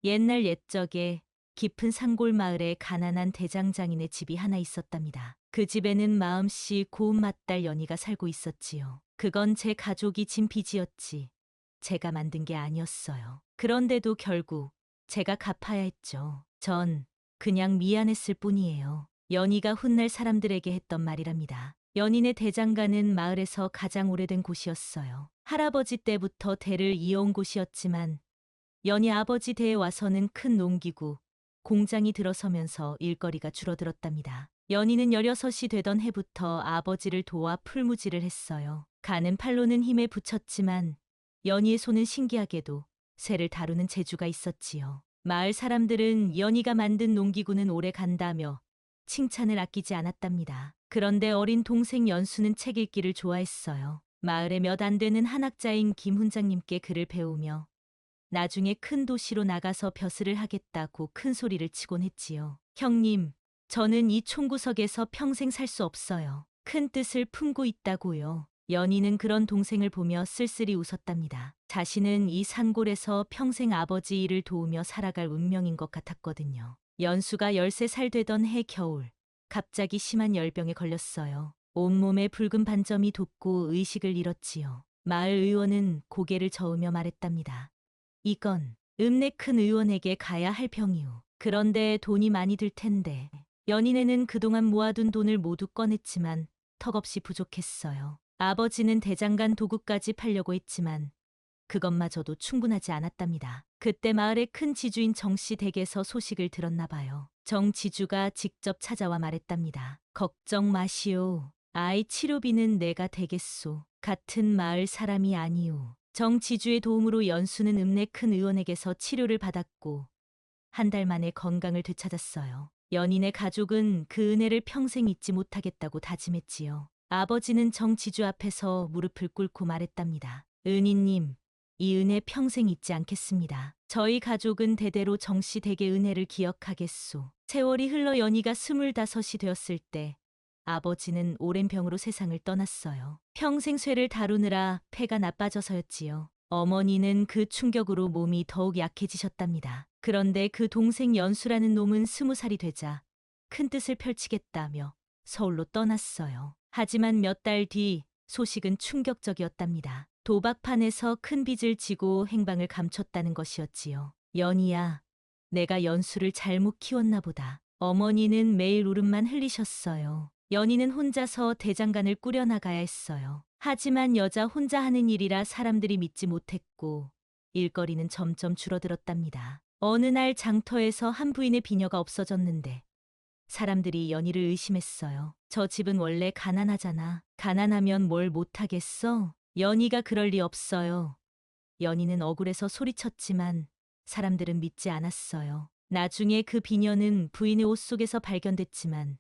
옛날 옛적에 깊은 산골 마을에 가난한 대장장이네 집이 하나 있었답니다. 그 집에는 마음씨 고운 맏딸 연희가 살고 있었지요. 그건 제 가족이 진 빚이었지. 제가 만든 게 아니었어요. 그런데도 결국 제가 갚아야 했죠. 전 그냥 미안했을 뿐이에요. 연희가 훗날 사람들에게 했던 말이랍니다. 연희네 대장가는 마을에서 가장 오래된 곳이었어요. 할아버지 때부터 대를 이어온 곳이었지만 연희 아버지 대에 와서는 큰 농기구, 공장이 들어서면서 일거리가 줄어들었답니다. 연희는 16이 되던 해부터 아버지를 도와 풀무지를 했어요. 가는 팔로는 힘에 부쳤지만 연희의 손은 신기하게도 새를 다루는 재주가 있었지요. 마을 사람들은 연희가 만든 농기구는 오래 간다며 칭찬을 아끼지 않았답니다. 그런데 어린 동생 연수는 책 읽기를 좋아했어요. 마을에 몇 안 되는 한학자인 김 훈장님께 글을 배우며 나중에 큰 도시로 나가서 벼슬을 하겠다고 큰 소리를 치곤 했지요. 형님, 저는 이 총구석에서 평생 살 수 없어요. 큰 뜻을 품고 있다고요. 연희는 그런 동생을 보며 쓸쓸히 웃었답니다. 자신은 이 산골에서 평생 아버지 일을 도우며 살아갈 운명인 것 같았거든요. 연수가 13살 되던 해 겨울, 갑자기 심한 열병에 걸렸어요. 온몸에 붉은 반점이 돋고 의식을 잃었지요. 마을 의원은 고개를 저으며 말했답니다. 이건 읍내 큰 의원에게 가야 할 병이오. 그런데 돈이 많이 들 텐데. 연인에는 그동안 모아둔 돈을 모두 꺼냈지만 턱없이 부족했어요. 아버지는 대장간 도구까지 팔려고 했지만 그것마저도 충분하지 않았답니다. 그때 마을의 큰 지주인 정씨 댁에서 소식을 들었나 봐요. 정 지주가 직접 찾아와 말했답니다. 걱정 마시오. 아이 치료비는 내가 대겠소. 같은 마을 사람이 아니오. 정 지주의 도움으로 연수는 읍내 큰 의원에게서 치료를 받았고 한 달 만에 건강을 되찾았어요. 연인의 가족은 그 은혜를 평생 잊지 못하겠다고 다짐했지요. 아버지는 정 지주 앞에서 무릎을 꿇고 말했답니다. 은희님, 이 은혜 평생 잊지 않겠습니다. 저희 가족은 대대로 정씨 댁의 은혜를 기억하겠소. 세월이 흘러 연희가 25이 되었을 때 아버지는 오랜 병으로 세상을 떠났어요. 평생 쇠를 다루느라 폐가 나빠져서였지요. 어머니는 그 충격으로 몸이 더욱 약해지셨답니다. 그런데 그 동생 연수라는 놈은 20살이 되자 큰 뜻을 펼치겠다며 서울로 떠났어요. 하지만 몇 달 뒤 소식은 충격적이었답니다. 도박판에서 큰 빚을 지고 행방을 감췄다는 것이었지요. 연희야, 내가 연수를 잘못 키웠나 보다. 어머니는 매일 울음만 흘리셨어요. 연희는 혼자서 대장간을 꾸려나가야 했어요. 하지만 여자 혼자 하는 일이라 사람들이 믿지 못했고 일거리는 점점 줄어들었답니다. 어느 날 장터에서 한 부인의 비녀가 없어졌는데 사람들이 연희를 의심했어요. 저 집은 원래 가난하잖아. 가난하면 뭘 못하겠어? 연희가 그럴 리 없어요. 연희는 억울해서 소리쳤지만 사람들은 믿지 않았어요. 나중에 그 비녀는 부인의 옷 속에서 발견됐지만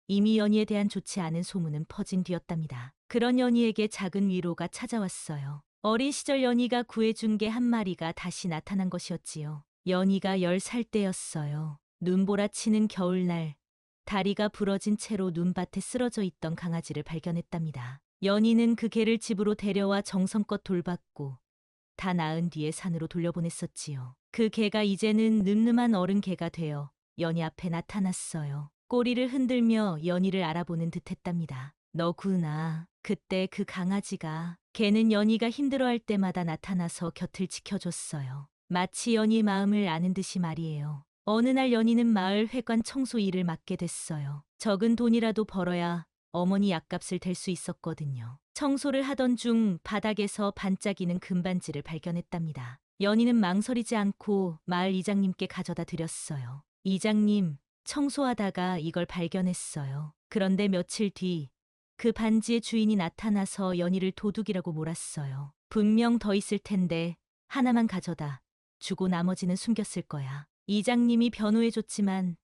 이미 연희에 대한 좋지 않은 소문은 퍼진 뒤였답니다. 그런 연희에게 작은 위로가 찾아왔어요. 어린 시절 연희가 구해준 개 한 마리가 다시 나타난 것이었지요. 연희가 10살 때였어요. 눈보라치는 겨울날 다리가 부러진 채로 눈밭에 쓰러져 있던 강아지를 발견했답니다. 연희는 그 개를 집으로 데려와 정성껏 돌봤고 다 나은 뒤에 산으로 돌려보냈었지요. 그 개가 이제는 늠름한 어른 개가 되어 연희 앞에 나타났어요. 꼬리를 흔들며 연희를 알아보는 듯했답니다. 너구나. 그때 그 강아지가. 개는 연희가 힘들어할 때마다 나타나서 곁을 지켜줬어요. 마치 연희의 마음을 아는 듯이 말이에요. 어느 날 연희는 마을 회관 청소 일을 맡게 됐어요. 적은 돈이라도 벌어야 어머니 약값을 댈 수 있었거든요. 청소를 하던 중 바닥에서 반짝이는 금반지를 발견했답니다. 연희는 망설이지 않고 마을 이장님께 가져다 드렸어요. 이장님, 청소하다가 이걸 발견했어요. 그런데 며칠 뒤 그 반지의 주인이 나타나서 연희를 도둑이라고 몰았어요. 분명 더 있을 텐데 하나만 가져다 주고 나머지는 숨겼을 거야. 이장님이 변호해줬지만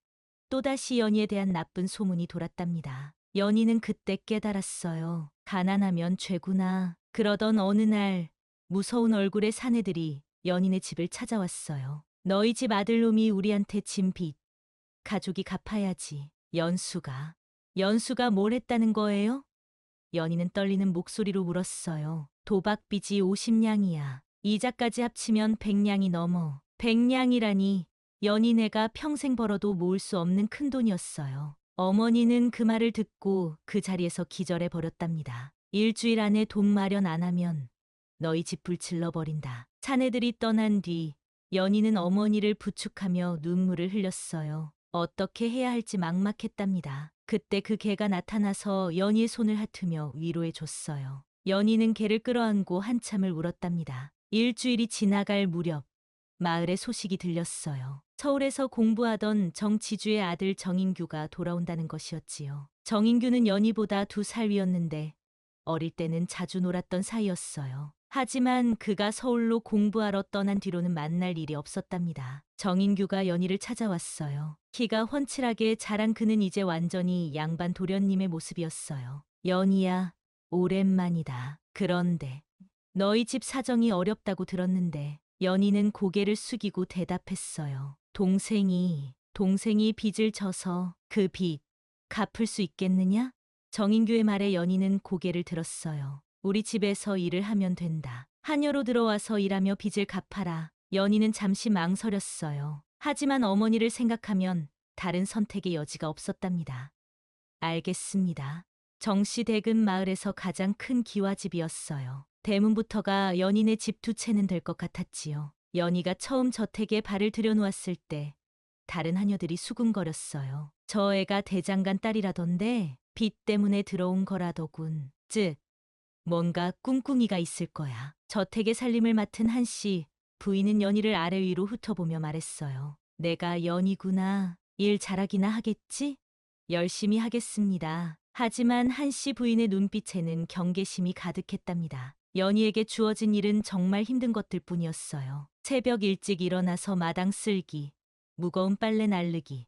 또다시 연희에 대한 나쁜 소문이 돌았답니다. 연희는 그때 깨달았어요. 가난하면 죄구나. 그러던 어느 날 무서운 얼굴의 사내들이 연희네 집을 찾아왔어요. 너희 집 아들놈이 우리한테 진 빚. 가족이 갚아야지. 연수가 뭘 했다는 거예요? 연희는 떨리는 목소리로 물었어요. 도박빚이 50냥이야. 이자까지 합치면 100냥이 넘어. 백냥이라니 연인애가 평생 벌어도 모을 수 없는 큰돈이었어요. 어머니는 그 말을 듣고 그 자리에서 기절해 버렸답니다. 일주일 안에 돈 마련 안 하면 너희 집 불질러 버린다. 자네들이 떠난 뒤 연희는 어머니를 부축하며 눈물을 흘렸어요. 어떻게 해야 할지 막막했답니다. 그때 그 개가 나타나서 연희의 손을 핫으며 위로해 줬어요. 연희는 개를 끌어안고 한참을 울었답니다. 일주일이 지나갈 무렵 마을에 소식이 들렸어요. 서울에서 공부하던 정치주의 아들 정인규가 돌아온다는 것이었지요. 정인규는 연희보다 2살 위였는데 어릴 때는 자주 놀았던 사이였어요. 하지만 그가 서울로 공부하러 떠난 뒤로는 만날 일이 없었답니다. 정인규가 연희를 찾아왔어요. 키가 훤칠하게 자란 그는 이제 완전히 양반 도련님의 모습이었어요. 연희야, 오랜만이다. 그런데 너희 집 사정이 어렵다고 들었는데. 연희는 고개를 숙이고 대답했어요. 동생이 빚을 져서 그 빚 갚을 수 있겠느냐? 정인규의 말에 연희는 고개를 들었어요. 우리 집에서 일을 하면 된다. 한여로 들어와서 일하며 빚을 갚아라. 연희는 잠시 망설였어요. 하지만 어머니를 생각하면 다른 선택의 여지가 없었답니다. 알겠습니다. 정시댁은 마을에서 가장 큰 기와집이었어요. 대문부터가 연희네 집 2채는 될 것 같았지요. 연희가 처음 저택에 발을 들여놓았을 때 다른 하녀들이 수군거렸어요. 저 애가 대장간 딸이라던데 빚 때문에 들어온 거라더군. 즉 뭔가 꿍꿍이가 있을 거야. 저택의 살림을 맡은 한씨 부인은 연희를 아래 위로 훑어보며 말했어요. 내가 연희구나. 일 잘하기나 하겠지? 열심히 하겠습니다. 하지만 한씨 부인의 눈빛에는 경계심이 가득했답니다. 연희에게 주어진 일은 정말 힘든 것들 뿐이었어요. 새벽 일찍 일어나서 마당 쓸기, 무거운 빨래 날르기,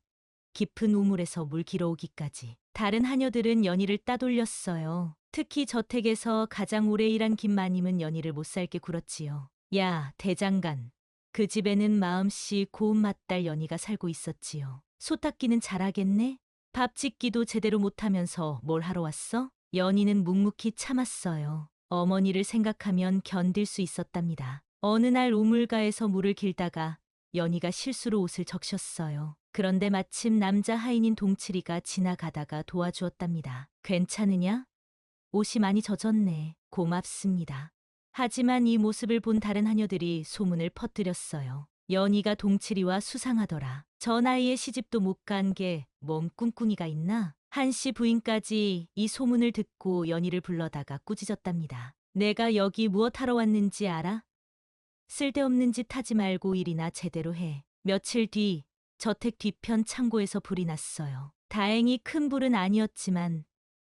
깊은 우물에서 물 길어오기까지. 다른 하녀들은 연희를 따돌렸어요. 특히 저택에서 가장 오래 일한 김마님은 연희를 못살게 굴었지요. 야, 대장간. 그 집에는 마음씨 고운 맏딸 연희가 살고 있었지요. 소 닦기는 잘하겠네? 밥 짓기도 제대로 못하면서 뭘 하러 왔어? 연희는 묵묵히 참았어요. 어머니를 생각하면 견딜 수 있었답니다. 어느 날 우물가에서 물을 길다가 연희가 실수로 옷을 적셨어요. 그런데 마침 남자 하인인 동칠이가 지나가다가 도와주었답니다. 괜찮으냐? 옷이 많이 젖었네. 고맙습니다. 하지만 이 모습을 본 다른 하녀들이 소문을 퍼뜨렸어요. 연희가 동칠이와 수상하더라. 저 나이에 시집도 못 간 게 뭔 꿍꿍이가 있나? 한씨 부인까지 이 소문을 듣고 연희를 불러다가 꾸짖었답니다. 내가 여기 무엇하러 왔는지 알아? 쓸데없는 짓 하지 말고 일이나 제대로 해. 며칠 뒤 저택 뒤편 창고에서 불이 났어요. 다행히 큰 불은 아니었지만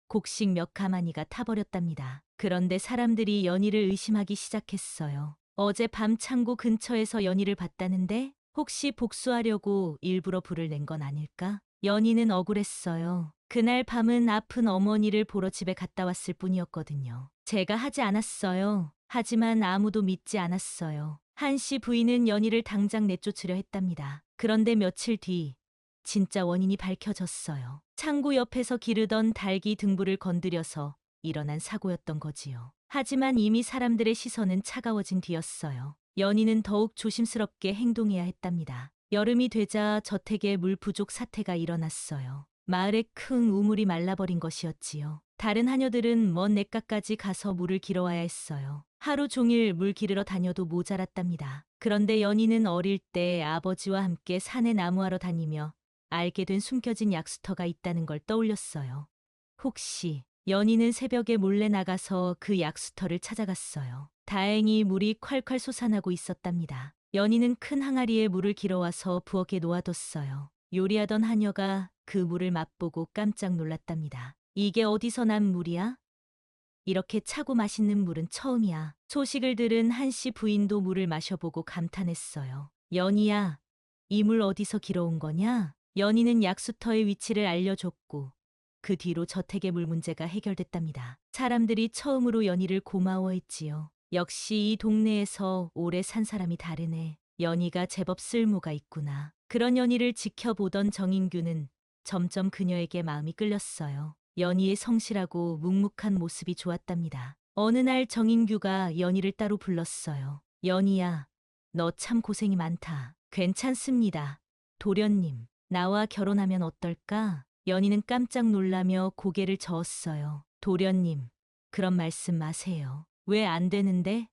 곡식 몇 가마니가 타버렸답니다. 그런데 사람들이 연희를 의심하기 시작했어요. 어젯밤 창고 근처에서 연희를 봤다는데 혹시 복수하려고 일부러 불을 낸 건 아닐까? 연희는 억울했어요. 그날 밤은 아픈 어머니를 보러 집에 갔다 왔을 뿐이었거든요. 제가 하지 않았어요. 하지만 아무도 믿지 않았어요. 한씨 부인은 연희를 당장 내쫓으려 했답니다. 그런데 며칠 뒤 진짜 원인이 밝혀졌어요. 창고 옆에서 기르던 닭이 등불을 건드려서 일어난 사고였던 거지요. 하지만 이미 사람들의 시선은 차가워진 뒤였어요. 연희는 더욱 조심스럽게 행동해야 했답니다. 여름이 되자 저택에 물 부족 사태가 일어났어요. 마을에 큰 우물이 말라버린 것이었지요. 다른 하녀들은 먼 냇가까지 가서 물을 길어와야 했어요. 하루 종일 물 기르러 다녀도 모자랐답니다. 그런데 연희는 어릴 때 아버지와 함께 산에 나무하러 다니며 알게 된 숨겨진 약수터가 있다는 걸 떠올렸어요. 혹시 연희는 새벽에 몰래 나가서 그 약수터를 찾아갔어요. 다행히 물이 콸콸 솟아나고 있었답니다. 연희는 큰 항아리에 물을 길어와서 부엌에 놓아뒀어요. 요리하던 하녀가 그 물을 맛보고 깜짝 놀랐답니다. 이게 어디서 난 물이야? 이렇게 차고 맛있는 물은 처음이야. 소식을 들은 한씨 부인도 물을 마셔보고 감탄했어요. 연희야, 이 물 어디서 길어온 거냐? 연희는 약수터의 위치를 알려줬고 그 뒤로 저택의 물 문제가 해결됐답니다. 사람들이 처음으로 연희를 고마워했지요. 역시 이 동네에서 오래 산 사람이 다르네. 연희가 제법 쓸모가 있구나. 그런 연희를 지켜보던 정인규는 점점 그녀에게 마음이 끌렸어요. 연희의 성실하고 묵묵한 모습이 좋았답니다. 어느 날 정인규가 연희를 따로 불렀어요. 연희야, 너 참 고생이 많다. 괜찮습니다. 도련님, 나와 결혼하면 어떨까? 연희는 깜짝 놀라며 고개를 저었어요. 도련님, 그런 말씀 마세요. 왜 안 되는데?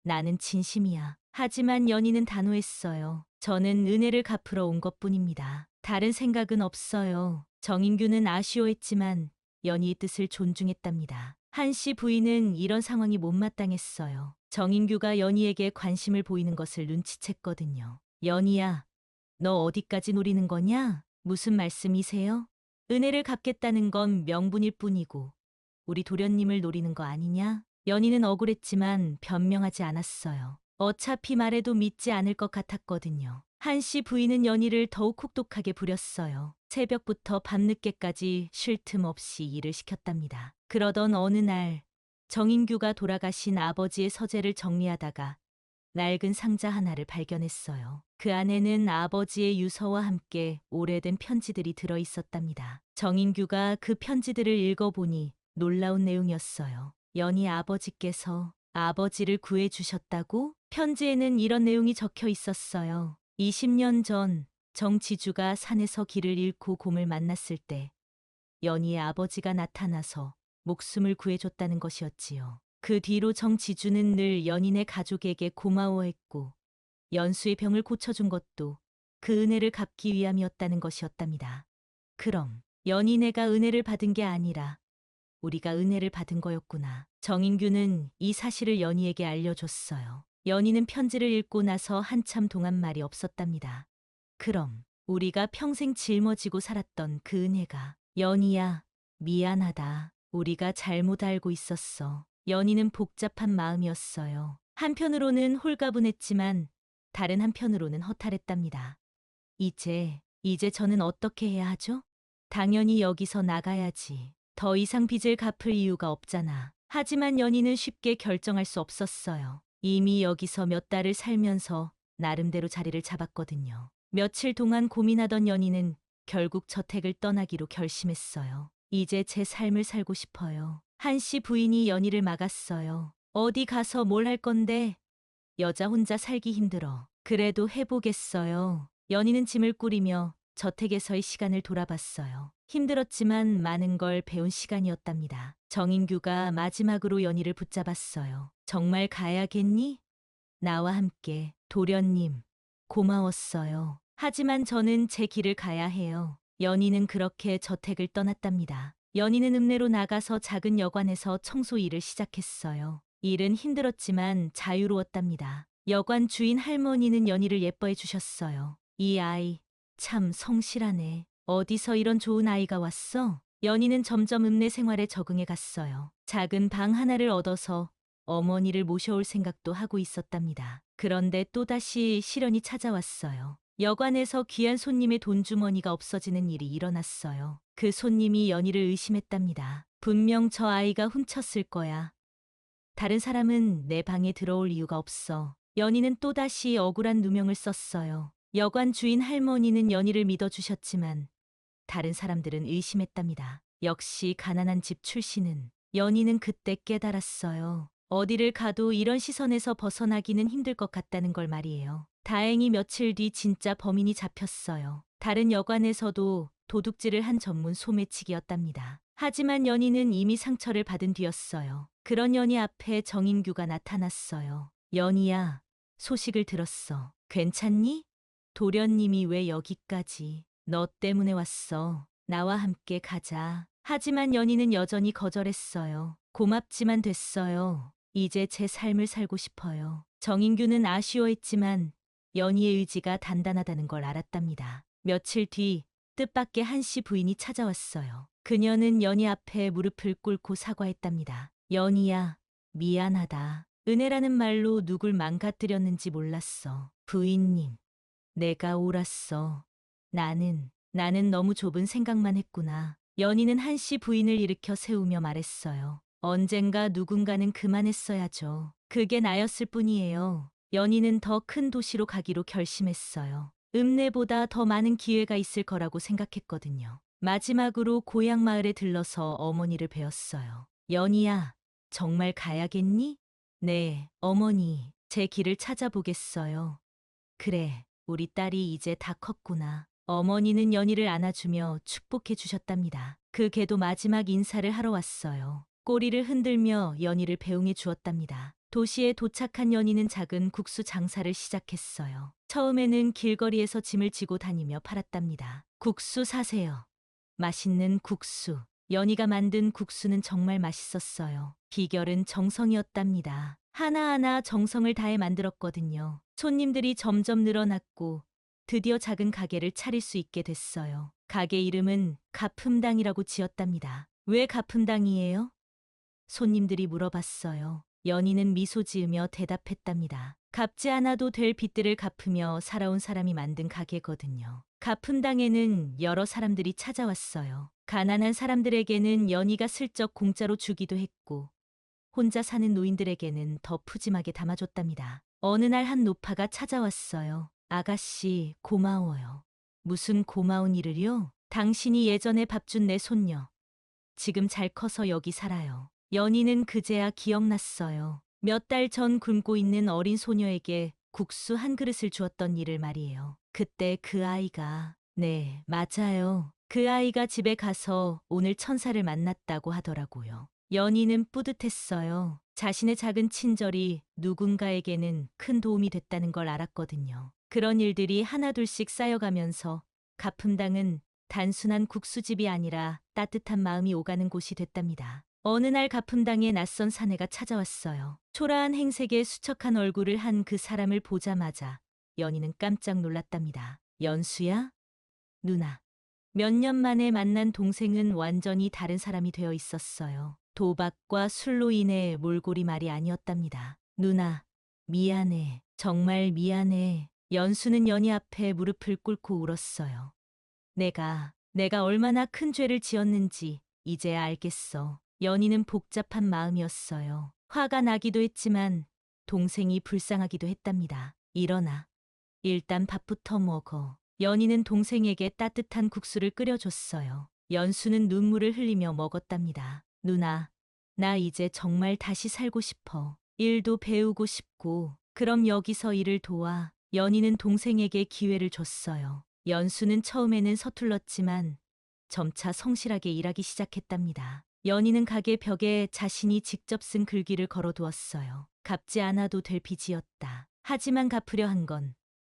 나는 진심이야. 하지만 연희는 단호했어요. 저는 은혜를 갚으러 온 것뿐입니다. 다른 생각은 없어요. 정인규는 아쉬워했지만 연희의 뜻을 존중했답니다. 한씨 부인은 이런 상황이 못마땅했어요. 정인규가 연희에게 관심을 보이는 것을 눈치챘거든요. 연희야, 너 어디까지 노리는 거냐? 무슨 말씀이세요? 은혜를 갚겠다는 건 명분일 뿐이고 우리 도련님을 노리는 거 아니냐? 연희는 억울했지만 변명하지 않았어요. 어차피 말해도 믿지 않을 것 같았거든요. 한씨 부인은 연희를 더욱 혹독하게 부렸어요. 새벽부터 밤늦게까지 쉴 틈 없이 일을 시켰답니다. 그러던 어느 날 정인규가 돌아가신 아버지의 서재를 정리하다가 낡은 상자 하나를 발견했어요. 그 안에는 아버지의 유서와 함께 오래된 편지들이 들어 있었답니다. 정인규가 그 편지들을 읽어보니 놀라운 내용이었어요. 연희 아버지께서 아버지를 구해주셨다고? 편지에는 이런 내용이 적혀 있었어요. 20년 전 정지주가 산에서 길을 잃고 곰을 만났을 때 연희의 아버지가 나타나서 목숨을 구해줬다는 것이었지요. 그 뒤로 정지주는 늘 연인의 가족에게 고마워했고 연수의 병을 고쳐준 것도 그 은혜를 갚기 위함이었다는 것이었답니다. 그럼 연인애가 은혜를 받은 게 아니라 우리가 은혜를 받은 거였구나. 정인규는 이 사실을 연희에게 알려줬어요. 연희는 편지를 읽고 나서 한참 동안 말이 없었답니다. 그럼 우리가 평생 짊어지고 살았던 그 은혜가 연희야, 미안하다. 우리가 잘못 알고 있었어. 연희는 복잡한 마음이었어요. 한편으로는 홀가분했지만 다른 한편으로는 허탈했답니다. 이제 저는 어떻게 해야 하죠? 당연히 여기서 나가야지. 더 이상 빚을 갚을 이유가 없잖아. 하지만 연희는 쉽게 결정할 수 없었어요. 이미 여기서 몇 달을 살면서 나름대로 자리를 잡았거든요. 며칠 동안 고민하던 연희는 결국 저택을 떠나기로 결심했어요. 이제 제 삶을 살고 싶어요. 한씨 부인이 연희를 막았어요. 어디 가서 뭘 할 건데? 여자 혼자 살기 힘들어. 그래도 해보겠어요. 연희는 짐을 꾸리며 저택에서의 시간을 돌아봤어요. 힘들었지만 많은 걸 배운 시간이었답니다. 정인규가 마지막으로 연희를 붙잡았어요. 정말 가야겠니? 나와 함께. 도련님, 고마웠어요. 하지만 저는 제 길을 가야 해요. 연희는 그렇게 저택을 떠났답니다. 연희는 읍내로 나가서 작은 여관에서 청소 일을 시작했어요. 일은 힘들었지만 자유로웠답니다. 여관 주인 할머니는 연희를 예뻐해 주셨어요. 이 아이, 참 성실하네. 어디서 이런 좋은 아이가 왔어? 연희는 점점 읍내 생활에 적응해 갔어요. 작은 방 하나를 얻어서 어머니를 모셔올 생각도 하고 있었답니다. 그런데 또다시 시련이 찾아왔어요. 여관에서 귀한 손님의 돈주머니가 없어지는 일이 일어났어요. 그 손님이 연희를 의심했답니다. 분명 저 아이가 훔쳤을 거야. 다른 사람은 내 방에 들어올 이유가 없어. 연희는 또다시 억울한 누명을 썼어요. 여관 주인 할머니는 연희를 믿어주셨지만 다른 사람들은 의심했답니다. 역시 가난한 집 출신은. 연희는 그때 깨달았어요. 어디를 가도 이런 시선에서 벗어나기는 힘들 것 같다는 걸 말이에요. 다행히 며칠 뒤 진짜 범인이 잡혔어요. 다른 여관에서도 도둑질을 한 전문 소매치기였답니다. 하지만 연희는 이미 상처를 받은 뒤였어요. 그런 연희 앞에 정인규가 나타났어요. 연희야, 소식을 들었어. 괜찮니? 도련님이 왜 여기까지? 너 때문에 왔어. 나와 함께 가자. 하지만 연희는 여전히 거절했어요. 고맙지만 됐어요. 이제 제 삶을 살고 싶어요. 정인규는 아쉬워했지만 연희의 의지가 단단하다는 걸 알았답니다. 며칠 뒤 뜻밖의 한씨 부인이 찾아왔어요. 그녀는 연희 앞에 무릎을 꿇고 사과했답니다. 연희야, 미안하다. 은혜라는 말로 누굴 망가뜨렸는지 몰랐어. 부인님, 내가 옳았어. 나는 너무 좁은 생각만 했구나. 연희는 한씨 부인을 일으켜 세우며 말했어요. 언젠가 누군가는 그만했어야죠. 그게 나였을 뿐이에요. 연희는 더 큰 도시로 가기로 결심했어요. 읍내보다 더 많은 기회가 있을 거라고 생각했거든요. 마지막으로 고향 마을에 들러서 어머니를 뵈었어요. 연희야, 정말 가야겠니? 네, 어머니. 제 길을 찾아보겠어요. 그래, 우리 딸이 이제 다 컸구나. 어머니는 연희를 안아주며 축복해 주셨답니다. 그 개도 마지막 인사를 하러 왔어요. 꼬리를 흔들며 연희를 배웅해 주었답니다. 도시에 도착한 연희는 작은 국수 장사를 시작했어요. 처음에는 길거리에서 짐을 지고 다니며 팔았답니다. 국수 사세요. 맛있는 국수. 연희가 만든 국수는 정말 맛있었어요. 비결은 정성이었답니다. 하나하나 정성을 다해 만들었거든요. 손님들이 점점 늘어났고 드디어 작은 가게를 차릴 수 있게 됐어요. 가게 이름은 가품당이라고 지었답니다. 왜 가품당이에요? 손님들이 물어봤어요. 연희는 미소 지으며 대답했답니다. 갚지 않아도 될 빚들을 갚으며 살아온 사람이 만든 가게거든요. 가품당에는 여러 사람들이 찾아왔어요. 가난한 사람들에게는 연희가 슬쩍 공짜로 주기도 했고, 혼자 사는 노인들에게는 더 푸짐하게 담아줬답니다. 어느 날 한 노파가 찾아왔어요. 아가씨, 고마워요. 무슨 고마운 일을요? 당신이 예전에 밥 준 내 손녀. 지금 잘 커서 여기 살아요. 연희는 그제야 기억났어요. 몇 달 전 굶고 있는 어린 소녀에게 국수 한 그릇을 주었던 일을 말이에요. 그때 그 아이가, 네, 맞아요. 그 아이가 집에 가서 오늘 천사를 만났다고 하더라고요. 연희는 뿌듯했어요. 자신의 작은 친절이 누군가에게는 큰 도움이 됐다는 걸 알았거든요. 그런 일들이 하나둘씩 쌓여가면서 가품당은 단순한 국수집이 아니라 따뜻한 마음이 오가는 곳이 됐답니다. 어느 날 가품당에 낯선 사내가 찾아왔어요. 초라한 행색에 수척한 얼굴을 한 그 사람을 보자마자 연희는 깜짝 놀랐답니다. 연수야? 누나. 몇 년 만에 만난 동생은 완전히 다른 사람이 되어 있었어요. 도박과 술로 인해 몰골이 말이 아니었답니다. 누나, 미안해. 정말 미안해. 연수는 연희 앞에 무릎을 꿇고 울었어요. 내가 얼마나 큰 죄를 지었는지 이제야 알겠어. 연희는 복잡한 마음이었어요. 화가 나기도 했지만 동생이 불쌍하기도 했답니다. 일어나. 일단 밥부터 먹어. 연희는 동생에게 따뜻한 국수를 끓여줬어요. 연수는 눈물을 흘리며 먹었답니다. 누나, 나 이제 정말 다시 살고 싶어. 일도 배우고 싶고, 그럼 여기서 일을 도와. 연희는 동생에게 기회를 줬어요. 연수는 처음에는 서툴렀지만 점차 성실하게 일하기 시작했답니다. 연희는 가게 벽에 자신이 직접 쓴 글귀를 걸어두었어요. 갚지 않아도 될 빚이었다. 하지만 갚으려 한 건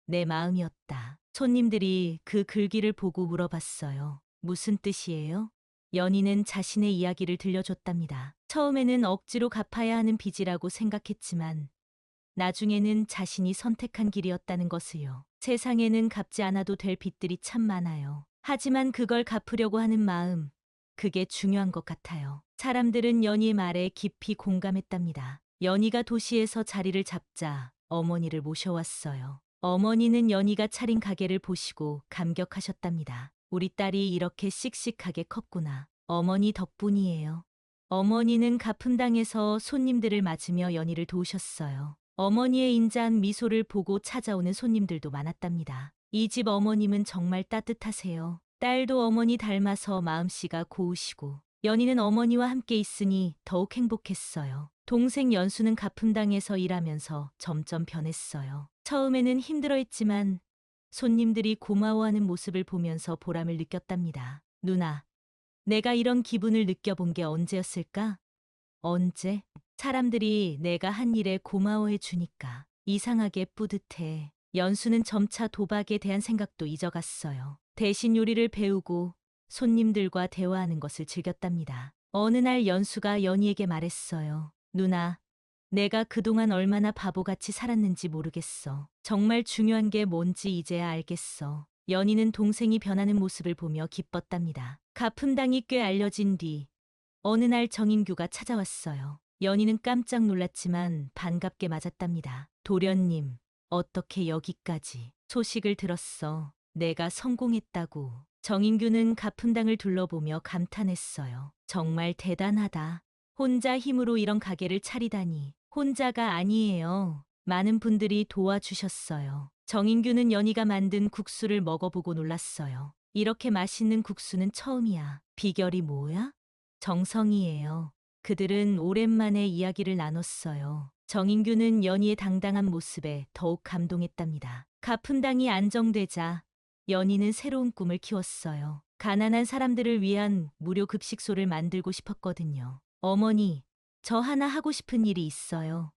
내 마음이었다. 손님들이 그 글귀를 보고 물어봤어요. 무슨 뜻이에요? 연희는 자신의 이야기를 들려줬답니다. 처음에는 억지로 갚아야 하는 빚이라고 생각했지만 나중에는 자신이 선택한 길이었다는 것을요. 세상에는 갚지 않아도 될 빚들이 참 많아요. 하지만 그걸 갚으려고 하는 마음, 그게 중요한 것 같아요. 사람들은 연희의 말에 깊이 공감했답니다. 연희가 도시에서 자리를 잡자 어머니를 모셔왔어요. 어머니는 연희가 차린 가게를 보시고 감격하셨답니다. 우리 딸이 이렇게 씩씩하게 컸구나. 어머니 덕분이에요. 어머니는 가품당에서 손님들을 맞으며 연희를 도우셨어요. 어머니의 인자한 미소를 보고 찾아오는 손님들도 많았답니다. 이 집 어머님은 정말 따뜻하세요. 딸도 어머니 닮아서 마음씨가 고우시고, 연희는 어머니와 함께 있으니 더욱 행복했어요. 동생 연수는 가품당에서 일하면서 점점 변했어요. 처음에는 힘들어했지만 손님들이 고마워하는 모습을 보면서 보람을 느꼈답니다. 누나, 내가 이런 기분을 느껴본 게 언제였을까? 언제? 사람들이 내가 한 일에 고마워해 주니까 이상하게 뿌듯해. 연수는 점차 도박에 대한 생각도 잊어갔어요. 대신 요리를 배우고 손님들과 대화하는 것을 즐겼답니다. 어느 날 연수가 연희에게 말했어요. 누나, 내가 그동안 얼마나 바보같이 살았는지 모르겠어. 정말 중요한 게 뭔지 이제야 알겠어. 연희는 동생이 변하는 모습을 보며 기뻤답니다. 가품당이 꽤 알려진 뒤 어느 날 정인규가 찾아왔어요. 연희는 깜짝 놀랐지만 반갑게 맞았답니다. 도련님, 어떻게 여기까지? 소식을 들었어. 내가 성공했다고. 정인규는 가품당을 둘러보며 감탄했어요. 정말 대단하다. 혼자 힘으로 이런 가게를 차리다니. 혼자가 아니에요. 많은 분들이 도와주셨어요. 정인규는 연희가 만든 국수를 먹어보고 놀랐어요. 이렇게 맛있는 국수는 처음이야. 비결이 뭐야? 정성이에요. 그들은 오랜만에 이야기를 나눴어요. 정인규는 연희의 당당한 모습에 더욱 감동했답니다. 가품당이 안정되자 연희는 새로운 꿈을 키웠어요. 가난한 사람들을 위한 무료 급식소를 만들고 싶었거든요. 어머니, 저 하나 하고 싶은 일이 있어요.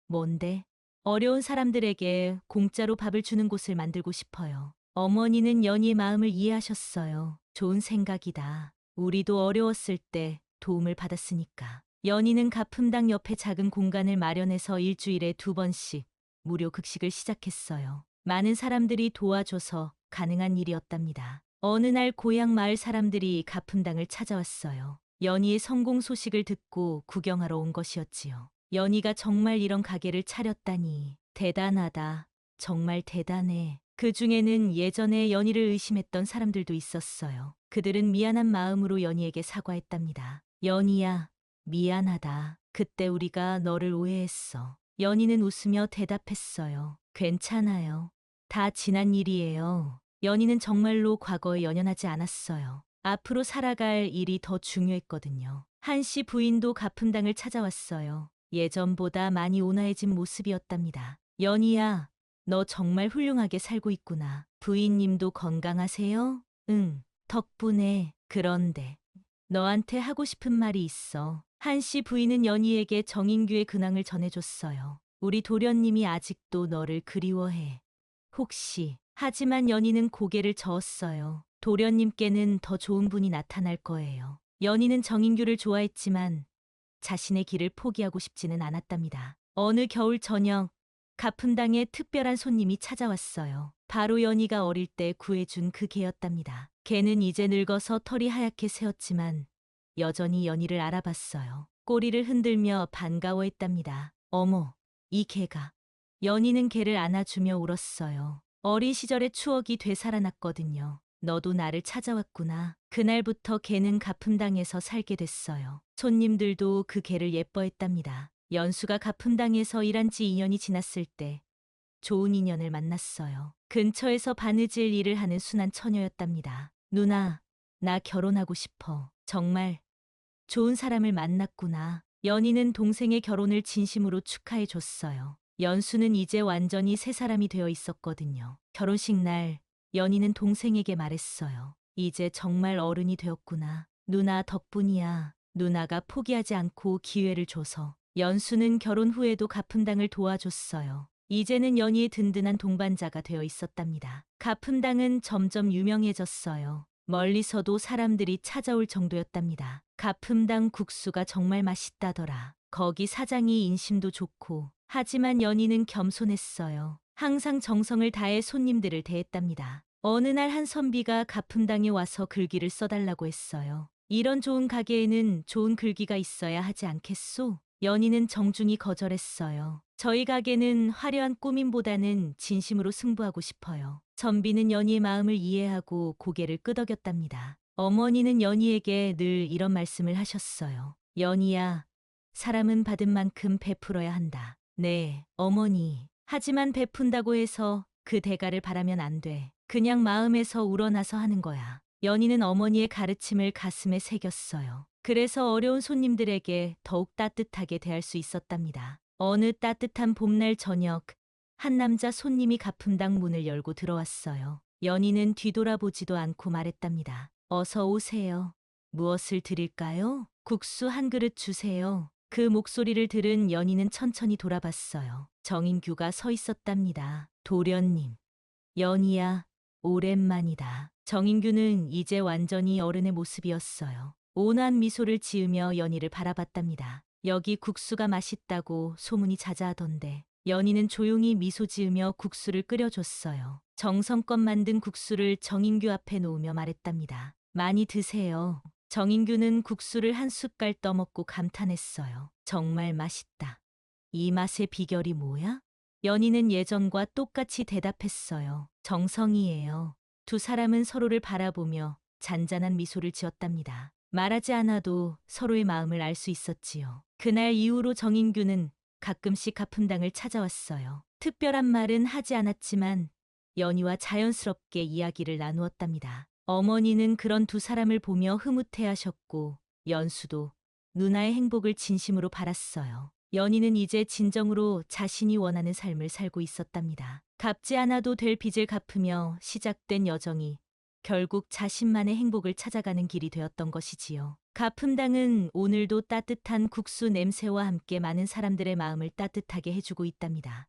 뭔데? 어려운 사람들에게 공짜로 밥을 주는 곳을 만들고 싶어요. 어머니는 연희의 마음을 이해하셨어요. 좋은 생각이다. 우리도 어려웠을 때 도움을 받았으니까. 연희는 가품당 옆에 작은 공간을 마련해서 일주일에 2번씩 무료 급식을 시작했어요. 많은 사람들이 도와줘서 가능한 일이었답니다. 어느 날 고향 마을 사람들이 가품당을 찾아왔어요. 연희의 성공 소식을 듣고 구경하러 온 것이었지요. 연희가 정말 이런 가게를 차렸다니 대단하다. 정말 대단해. 그 중에는 예전에 연희를 의심했던 사람들도 있었어요. 그들은 미안한 마음으로 연희에게 사과했답니다. 연희야, 미안하다. 그때 우리가 너를 오해했어. 연희는 웃으며 대답했어요. 괜찮아요. 다 지난 일이에요. 연희는 정말로 과거에 연연하지 않았어요. 앞으로 살아갈 일이 더 중요했거든요. 한씨 부인도 가품당을 찾아왔어요. 예전보다 많이 온화해진 모습이었답니다. 연희야, 너 정말 훌륭하게 살고 있구나. 부인님도 건강하세요? 응, 덕분에. 그런데 너한테 하고 싶은 말이 있어. 한씨 부인은 연희에게 정인규의 근황을 전해줬어요. 우리 도련님이 아직도 너를 그리워해. 혹시. 하지만 연희는 고개를 저었어요. 도련님께는 더 좋은 분이 나타날 거예요. 연희는 정인규를 좋아했지만 자신의 길을 포기하고 싶지는 않았답니다. 어느 겨울 저녁, 가품당에 특별한 손님이 찾아왔어요. 바로 연희가 어릴 때 구해준 그 개였답니다. 개는 이제 늙어서 털이 하얗게 새었지만 여전히 연희를 알아봤어요. 꼬리를 흔들며 반가워했답니다. 어머, 이 개가. 연희는 개를 안아주며 울었어요. 어린 시절의 추억이 되살아났거든요. 너도 나를 찾아왔구나. 그날부터 개는 가품당에서 살게 됐어요. 손님들도 그 개를 예뻐했답니다. 연수가 가품당에서 일한 지 2년이 지났을 때 좋은 인연을 만났어요. 근처에서 바느질 일을 하는 순한 처녀였답니다. 누나, 나 결혼하고 싶어. 정말 좋은 사람을 만났구나. 연희는 동생의 결혼을 진심으로 축하해 줬어요. 연수는 이제 완전히 새 사람이 되어 있었거든요. 결혼식 날 연희는 동생에게 말했어요. 이제 정말 어른이 되었구나. 누나 덕분이야. 누나가 포기하지 않고 기회를 줘서. 연수는 결혼 후에도 가품당을 도와줬어요. 이제는 연희의 든든한 동반자가 되어 있었답니다. 가품당은 점점 유명해졌어요. 멀리서도 사람들이 찾아올 정도였답니다. 가품당 국수가 정말 맛있다더라. 거기 사장이 인심도 좋고. 하지만 연희는 겸손했어요. 항상 정성을 다해 손님들을 대했답니다. 어느 날 한 선비가 가품당에 와서 글귀를 써달라고 했어요. 이런 좋은 가게에는 좋은 글귀가 있어야 하지 않겠소? 연희는 정중히 거절했어요. 저희 가게는 화려한 꾸밈보다는 진심으로 승부하고 싶어요. 선비는 연희의 마음을 이해하고 고개를 끄덕였답니다. 어머니는 연희에게 늘 이런 말씀을 하셨어요. 연희야, 사람은 받은 만큼 베풀어야 한다. 네, 어머니. 하지만 베푼다고 해서 그 대가를 바라면 안 돼. 그냥 마음에서 우러나서 하는 거야. 연희는 어머니의 가르침을 가슴에 새겼어요. 그래서 어려운 손님들에게 더욱 따뜻하게 대할 수 있었답니다. 어느 따뜻한 봄날 저녁, 한 남자 손님이 가품당 문을 열고 들어왔어요. 연희는 뒤돌아보지도 않고 말했답니다. 어서 오세요. 무엇을 드릴까요? 국수 한 그릇 주세요. 그 목소리를 들은 연희는 천천히 돌아봤어요. 정인규가 서 있었답니다. 도련님. 연희야, 오랜만이다. 정인규는 이제 완전히 어른의 모습이었어요. 온화한 미소를 지으며 연희를 바라봤답니다. 여기 국수가 맛있다고 소문이 자자하던데. 연희는 조용히 미소 지으며 국수를 끓여줬어요. 정성껏 만든 국수를 정인규 앞에 놓으며 말했답니다. 많이 드세요. 정인규는 국수를 한 숟갈 떠먹고 감탄했어요. 정말 맛있다. 이 맛의 비결이 뭐야? 연희는 예전과 똑같이 대답했어요. 정성이에요. 두 사람은 서로를 바라보며 잔잔한 미소를 지었답니다. 말하지 않아도 서로의 마음을 알 수 있었지요. 그날 이후로 정인규는 가끔씩 가품당을 찾아왔어요. 특별한 말은 하지 않았지만 연희와 자연스럽게 이야기를 나누었답니다. 어머니는 그런 두 사람을 보며 흐뭇해하셨고 연수도 누나의 행복을 진심으로 바랐어요. 연희는 이제 진정으로 자신이 원하는 삶을 살고 있었답니다. 갚지 않아도 될 빚을 갚으며 시작된 여정이 결국 자신만의 행복을 찾아가는 길이 되었던 것이지요. 가품당은 오늘도 따뜻한 국수 냄새와 함께 많은 사람들의 마음을 따뜻하게 해주고 있답니다.